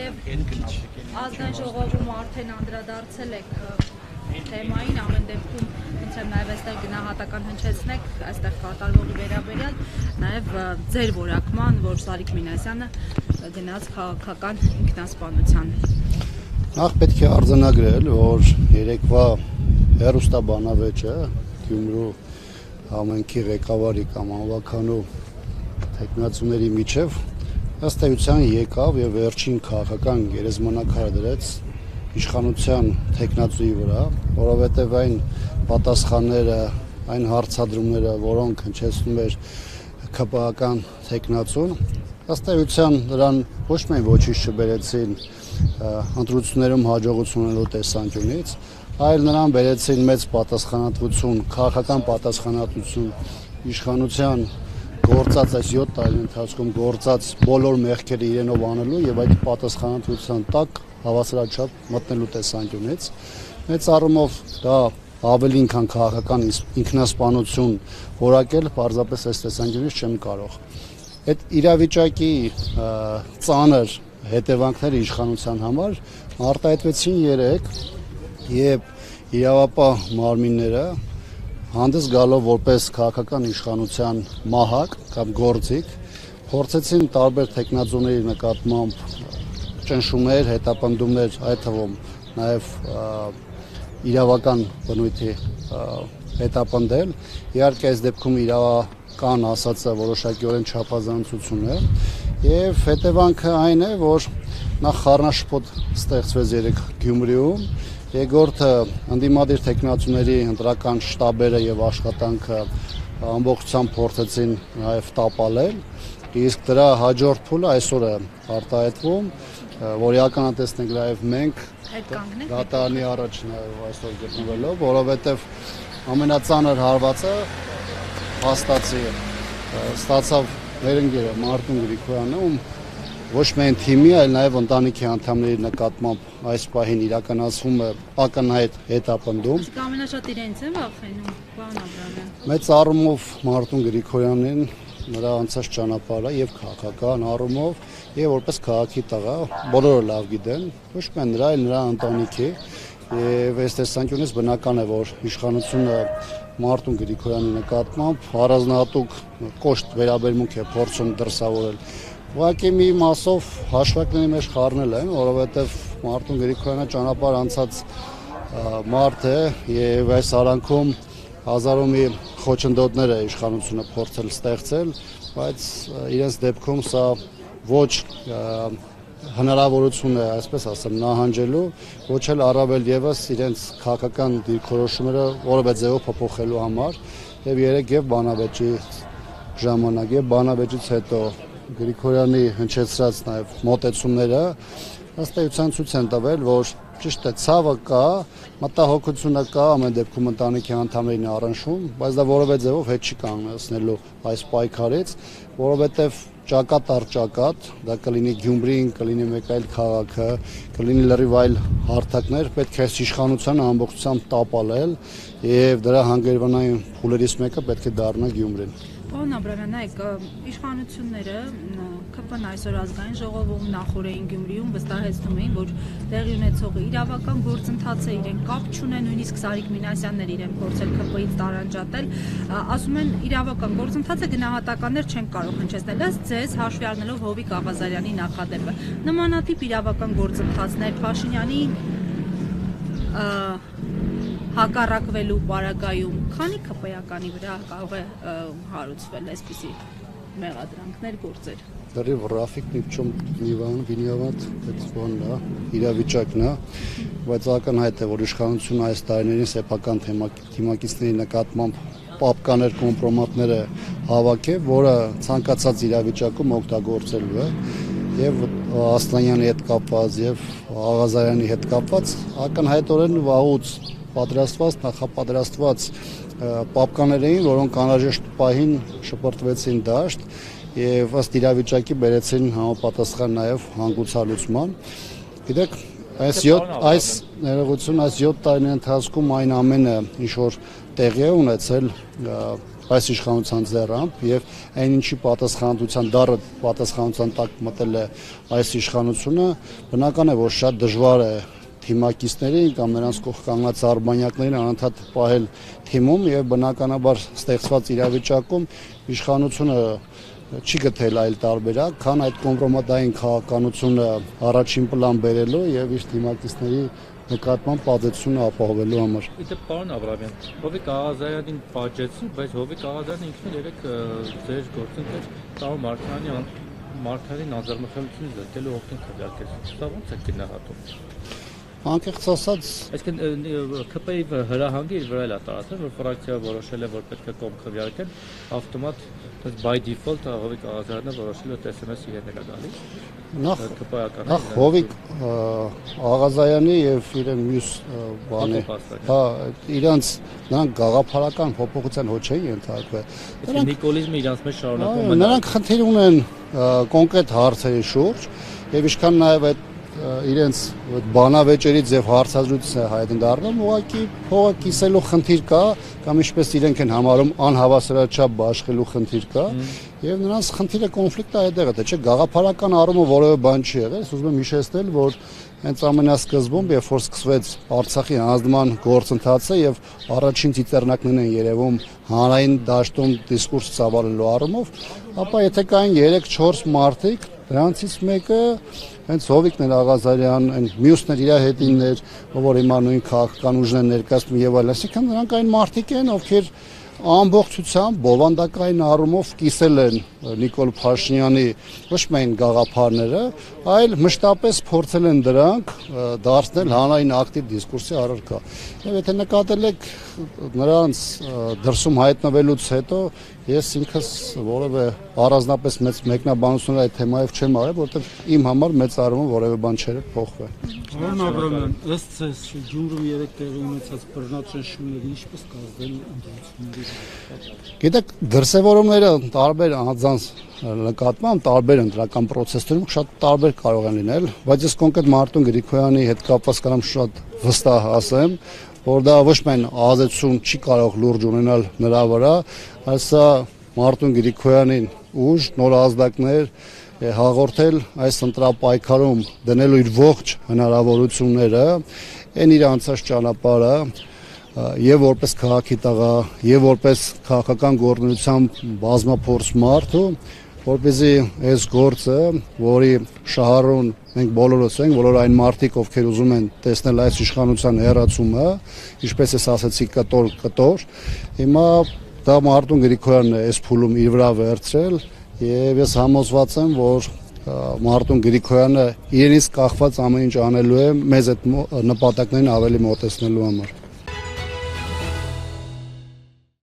Ազգային ժողովում արդեն անդրադարձել եք թեմային, ամեն դեպքում ոնց եմ նաև այստեղ գնահատական հնչեցնեք, այստեղ կատարվողի վերաբերյալ, նաև ձեր որակման, որ Սարիկ Մինասյանը գնաց քաղաքական ինքնասպանության։ Նախ պետք է արձանագրել, որ երեկվա հեռուստաբանավեճը Գյումրու համայնքի ղեկավարի կամ անվականու թեկնածուների միջև ըստ էության եկավ եւ վերջին քաղաքական գերեզմանակարը դրեց իշխանության թեկնածուի վրա, որովհետեւ այն պատասխանները, այն հարցադրումները, որոնք հնչեցնում էր ԿՊԱ-ական թեկնածուն, ըստ էության նրան ոչ միայն ոչինչ չբերեցին ընտրություններում հաջողություն ունենալու տեսանկյունից, այլ նրան բերեցին մեծ պատասխանատվություն, քաղաքական պատասխանատվություն իշխանության գործած այս 7 տարի ընթացքում գործած բոլոր մեղքերը իրենով անելու եւ այդ պատասխանատվության տակ հավասարաչափ մտնելու տեսանկյունից մեծ առումով դա ավելին քան քաղաքական ինքնասպանություն որակել պարզապես այս տեսանկյունից չեմ կարող։ Այդ իրավիճակի ծանր հետևանքները իշխանության համար արտահայտվեցին երեք եւ իրավապահ մարմինները հանդես գալով որպես քաղաքական իշխանության մահակ կամ գործիք փորձեցին տարբեր տեխնազոների նկատմամբ ճնշումներ, հետապնդումներ, այդ թվում նաև իրավական բնույթի հետապնդել, իհարկե այս դեպքում իրավական ասածը որոշակիորեն չափազանցություն է եւ հետևանքը այն է, որ նախ խառնաշփոթ ստեղծվեց երեք Գյումրիում, երկրորդը ընդդիմադիր տեխնացուների ընտրական շտաբերը եւ աշխատանքը ամբողջությամբ փորձեցին նաեւ տապալել, իսկ դրա հաջորդ փուլը այսօր է արտահայտվում, որի ականատեսն ենք նաեւ մենք դատարանի առաջ նաեւ այսօր գտնվելով, որովհետեւ ամենածանր հարվածը հաստացի ստացավ մեր ընկերը Մարտուն Գրիգորյանը, ում ոչ միայն թիմի, այլ նաև ընտանիքի անդամների նկատմամբ այս պահին իրականացվում է ակնհայտ հետապնդում։ Իսկ ամենաշատ իրենց են վախենում, պարոն Աբրամյան։ Մեծ առումով Մարտուն Գրիգորյանին նրա անցած ճանապարհը եւ քաղաքական առումով եւ որպես քաղաքի տղա բոլորը լավ գիտեն, ոչ միայն նրա, այլ նրա ընտանիքի եւ այս տեսանկյունից բնական է, որ իշխանությունը Մարտուն Գրիգորյանի նկատմամբ առանձնահատուկ կոշտ վերաբերմունք է փորձում դրսևորել։ Ուղղակի մի մասով հաշվարկների մեջ խառնել են, որովհետև Մարտուն Գրիգորյանը ճանապարհ անցած մարդ է եւ այս արանքում հազարով մի խոչընդոտներ է իշխանությունը փորձել ստեղծել, բայց իրենց դեպքում սա ոչ հնարավորություն է, այսպես ասեմ, նահանջելու, ոչ էլ առավել եւս իրենց քաղաքական դիրքորոշումները որևէ ձևով փոփոխելու համար եւ երեք եւ բանավեճի ժամանակ եւ բանավեճից հետո Գրիգորյանի հնչեցրած նաև մոտեցումները ըստ էության ցույց են տվել, որ ճիշտ է, ցավը կա, մտահոգությունը կա, ամեն դեպքում ընտանիքի անդամներին առնշում, բայց դա որևէ ձևով հետ չի կանգնեցնելու այս պայքարից, որովհետև ճակատ առ ճակատ, դա կլինի Գյումրին, կլինի մեկ այլ քաղաքը, կլինի լրիվ այլ հարթակներ, պետք է իշխանության ամբողջությամբ տապալել եւ դրա հանգրվանային փուլերից մեկը պետք է դառնա Գյումրին։ Պարոն Աբրամյան, նայեք, իշխանությունները ԿՊ-ն այսօր ազգային ժողովում նախորդին Գյումրիում վստահեցնում էին, որ տեղի ունեցողը իրավական գործընթաց է, իրեն կապ չունեն, նույնիսկ Սարիկ Մինասյանն էր իրեն փորձել ԿՊ-ից տարանջատել, ասում են իրավական գործընթացը գնահատականներ չեն կարող հնչեցնել, ըստ ձեզ հաշվի առնելով Հովիկ Աղազարյանի նախադեպը, նմանատիպ իրավական գործընթացներ Փաշինյանի հակառակվելու պարագայում քանի ԿՊ-ականի վրա կարող է հարուցվել այսպիսի մեղադրանքներ, գործեր։ Դեռ Ռաֆիկ ни в чем не виноват, это բանն է, իրավիճակն է, բայց ակնհայտ է, որ իշխանությունը այս տարիներին սեփական թիմակիցների նկատմամբ պապկաներ, կոմպրոմատները հավաքել, որը ցանկացած իրավիճակում օգտագործելու է եւ Ասլանյանի հետ կապված եւ Աղազարյանի հետ կապված ակնհայտորեն վաղուց պատրաստված, նախապատրաստված պապկաներ էին, որոնք անհրաժեշտ պահին շպրտվեցին դաշտ եւ ըստ իրավիճակի բերեցին համապատասխան նաեւ հանգուցալուծման։ Գիտեք, այս ներողություն, այս 7 տարիների ընթացքում այն ամենը, ինչ որ տեղի է ունեցել այս իշխանության ձեռամբ եւ այն ինչի պատասխանատվության դառը պատասխանատվության տակ մտել է այս իշխանությունը, բնական է, որ շատ դժվար է թիմակիցներին կամ նրանց կողք կանգնած արբանյակներին անընդհատ պահել թիմում եւ բնականաբար ստեղծված իրավիճակում իշխանությունը չի գտել այլ տարբերակ, քան այդ կոմպրոմատային քաղաքականությունը առաջին պլան բերելու եւ իր թիմակիցների նկատմամբ ազդեցությունը ապահովելու համար։ Իսկ պարոն Աբրամյան, Հովիկ Աղազարյանին պատժեցին, բայց Հովիկ Աղազարյանը ինքն երեք ձեր գործընկեր Տարո Մարգարյանին անձեռնախելությունից զրկելու օգտին քվեարկեց։ Սա ո՞նց է գնահատում։ Անկեղծ ասած, Այսինքն ԿՊ-ի հրահանգի իր վրա էլ է տարածել, որ ֆրակցիա որոշել է, որ պետք է կողմ քվեարկեն, ավտոմատ by default Հովիկ Աղազարյանը որոշել է SMS իրեն էլ գալիս։ նախ Հովիկ Աղազարյանի եւ իրեն մյուս բանի, հա, իրանց նրանք գաղափարական փոփոխության հոչ են ենթարկվել։ Նիկոլիզմը իրանց մեջ շարունակում է։ Նրանք խնդիր ունեն կոնկրետ հարցերի շուրջ եւ ինչքան նաեւ այդ իրենց բանավեճերից եւ հարցազրույցից հայտնի ուղղակի փողը կիսելու խնդիր կա կամ ինչպես իրենք են համարում անհավասարաչափ բաշխելու խնդիր կա եւ նրանց խնդիրը կոնֆլիկտը այդտեղ է, թե չէ գաղափարական առումով որևէ բան չի եղել, ուզում եմ հիշեցնել, որ հենց ամենասկզբում, երբ որ սկսվեց Արցախի հանձնման գործընթացը եւ առաջին ծիծեռնակներն են երևում հանրային դաշտում դիսկուրս ծավալելու առումով, ապա եթե կային 3-4 մարդիկ, դրանցից մեկը հենց Հովիկն էր Աղազարյան, այն մյուսներ իր հետիններ, որ հիմա նույն քաղաքական ուժն են ներկայացնում եւ այլն, այսինքն նրանք այն մարդիկ են, ովքեր ամբողջությամբ բովանդակային առումով կիսել են Նիկոլ Փաշինյանի ոչ միայն գաղափարները, այլ մշտապես փորձել են դրանք դարձնել հանրային ակտիվ դիսկուրսի առարկա։ Եվ եթե նկատել եք նրանց դրսում հայտնվելուց հետո ես ինքս որևէ առանձնապես մեծ մեկնաբանություն այդ թեմայով չեմ արել, որովհետև իմ համար մեծ առումով որևէ բան չէր փոխվել։ Պարոն Աբրամյան, ըստ ձեզ Գյումրում երեք տեղի ունեցած բռնաճնշումները ինչպես կազդեն ընդդիմությունների։ Գիտեք, դրսևորումները տարբեր անձանց նկատմամբ տարբեր ընտրական process-երում շատ տարբեր կարող են լինել, բայց ես կոնկրետ Մարտուն Գրիգորյանի հետ կապված կարամ շատ վստահ ասեմ, որ դա ոչ միայն ազդեցություն չի կարող լուրջ ունենալ նրա վրա, այլ սա Մարտուն Գրիգորյանին ուժ, նոր ազդակներ հաղորդել այս ընտրապայքարում դնելու իր ողջ հնարավորությունները, այն իր անցած ճանապարհը եւ որպես քաղաքի տղա, եւ որպես քաղաքական գործունեության բազմափորձ մարդ, որպեսզի այս գործը, որի շահառուն մենք բոլորս ենք, բոլոր այն մարդիկ, ովքեր ուզում են տեսնել այս իշխանության հեռացումը, ինչպես ես ասացի, կտոր, հիմա դա Մարտուն Գրիգորյանն է այս փուլում իր վրա վերցրել եւ ես համոզված եմ, որ Մարտուն Գրիգորյանը իրենից կախված ամեն ինչ անելու է մեզ այդ նպատակներին ավելի մոտեցնելու համար։